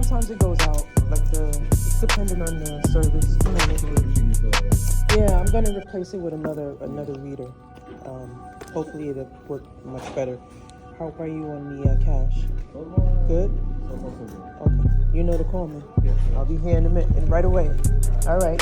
sometimes it goes out. Like it's depending on the service. Yeah, I'm gonna replace it with another reader. Hopefully it'll work much better. How are you on the cash? Good? Okay. You know to call me. Yeah. I'll be here in a minute and right away. All right.